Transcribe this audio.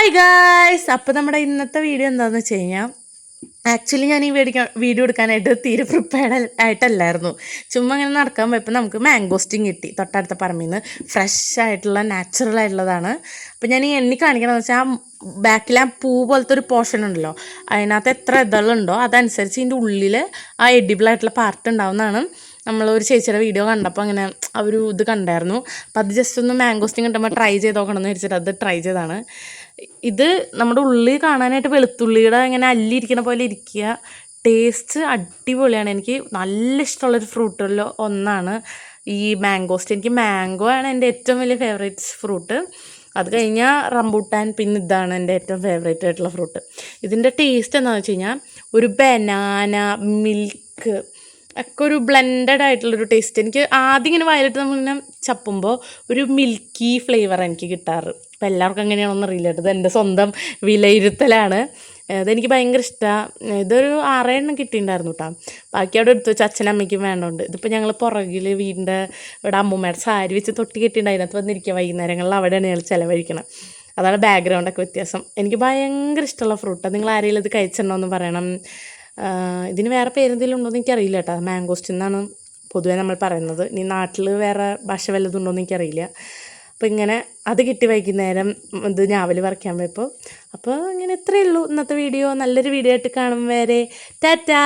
Hi guys, അപ്പോൾ നമ്മുടെ ഇന്നത്തെ വീഡിയോ എന്താണെന്ന് വെച്ച് കഴിഞ്ഞാൽ ആക്ച്വലി ഞാൻ ഈ വീഡിയോ എടുക്കാനായിട്ട് തീരെ പ്രിപ്പയർഡ് ആയിട്ടല്ലായിരുന്നു. ചുമ്മാ ഇങ്ങനെ നടക്കാൻ പോയപ്പോൾ നമുക്ക് മാംഗോസ്റ്റിൻ കിട്ടി തൊട്ടടുത്ത പറമ്പിൽ നിന്ന്. ഫ്രഷ് ആയിട്ടുള്ള നാച്ചുറൽ ആയിട്ടുള്ളതാണ്. അപ്പോൾ ഞാൻ ഈ എണ്ണി കാണിക്കണമെന്ന് വെച്ചാൽ ആ ബാക്കിൽ ആ പൂ പോലത്തെ ഒരു പോർഷൻ ഉണ്ടല്ലോ, അതിനകത്ത് എത്ര ഇതളുണ്ടോ അതനുസരിച്ച് ഇതിൻ്റെ ഉള്ളിൽ ആ എഡിബിൾ ആയിട്ടുള്ള പാർട്ട് ഉണ്ടാവുന്നതാണ്. നമ്മളൊരു ചേച്ചിയുടെ വീഡിയോ കണ്ടപ്പോൾ അങ്ങനെ ഒരു ഇത് കണ്ടായിരുന്നു. അപ്പോൾ അത് ജസ്റ്റ് ഒന്ന് മാംഗോസ്റ്റിൻ കിട്ടുമ്പോൾ ട്രൈ ചെയ്ത് നോക്കണമെന്ന് വെച്ചിട്ട് അത് ട്രൈ ചെയ്താണ്. ഇത് നമ്മുടെ ഉള്ളിൽ കാണാനായിട്ട് വെളുത്തുള്ളിയുടെ ഇങ്ങനെ അല്ലിരിക്കുന്ന പോലെ ഇരിക്കുക. ടേസ്റ്റ് അടിപൊളിയാണ്. എനിക്ക് നല്ല ഇഷ്ടമുള്ളൊരു ഫ്രൂട്ടിൽ ഒന്നാണ് ഈ മാംഗോസ്റ്റിൻ. എനിക്ക് മാംഗോ ആണ് എൻ്റെ ഏറ്റവും വലിയ ഫേവറേറ്റ് ഫ്രൂട്ട്. അത് കഴിഞ്ഞാൽ റംബൂട്ടാൻ, പിന്നെ ഇതാണ് എൻ്റെ ഏറ്റവും ഫേവറേറ്റ് ആയിട്ടുള്ള ഫ്രൂട്ട്. ഇതിൻ്റെ ടേസ്റ്റ് എന്താണെന്ന് വെച്ച് കഴിഞ്ഞാൽ ഒരു ബനാന, മിൽക്ക് ഒക്കെ ഒരു ബ്ലെൻഡഡ് ആയിട്ടുള്ളൊരു ടേസ്റ്റ്. എനിക്ക് ആദ്യം ഇങ്ങനെ വയലിട്ട് നമ്മളിങ്ങനെ ചപ്പുമ്പോൾ ഒരു മിൽക്കി ഫ്ലേവർ എനിക്ക് കിട്ടാറ്. അപ്പോൾ എല്ലാവർക്കും എങ്ങനെയാണെന്ന് അറിയില്ല. ഇത് എൻ്റെ സ്വന്തം വിലയിരുത്തലാണ്. ഇതെനിക്ക് ഭയങ്കര ഇഷ്ടമാണ്. ഇതൊരു 6 എണ്ണം കിട്ടിയിട്ടുണ്ടായിരുന്നു കേട്ടോ. ബാക്കി അവിടെ എടുത്തു വെച്ച് അച്ഛനമ്മയ്ക്കും വേണ്ടതുണ്ട്. ഇതിപ്പോൾ ഞങ്ങൾ പുറകിൽ വീടിൻ്റെ ഇവിടെ അമ്മൂമ്മയുടെ സാരി വെച്ച് തൊട്ടി കെട്ടിയിട്ട് അതിനകത്ത് വന്നിരിക്കുക. വൈകുന്നേരങ്ങളിൽ അവിടെയാണ് ഞങ്ങൾ ചിലവഴിക്കണം. അതാണ് ബാക്ക്ഗ്രൗണ്ടൊക്കെ വ്യത്യാസം. എനിക്ക് ഭയങ്കര ഇഷ്ടമുള്ള ഫ്രൂട്ടാണ്. നിങ്ങൾ ആരെങ്കിലും ഇത് കഴിച്ചിട്ടുണ്ടോ എന്ന് പറയണം. ഇതിന് വേറെ പേരെന്തെങ്കിലും ഉണ്ടോ എന്ന് എനിക്കറിയില്ല കേട്ടോ. മാംഗോസ്റ്റിൻ എന്നാണ് പൊതുവേ നമ്മൾ പറയുന്നത്. ഇനി നാട്ടിൽ വേറെ ഭാഷ വല്ലതും ഉണ്ടോ എന്ന് എനിക്കറിയില്ല. അപ്പോൾ ഇങ്ങനെ അത് കിട്ടി വൈകുന്നേരം ഇത് ഞാവൽ പറിക്കാൻ പോയപ്പോൾ. അപ്പോൾ ഇങ്ങനെ ഇത്രയേ ഉള്ളൂ ഇന്നത്തെ വീഡിയോ. നല്ലൊരു വീഡിയോ ആയിട്ട് കാണും വരെ ടാറ്റാ.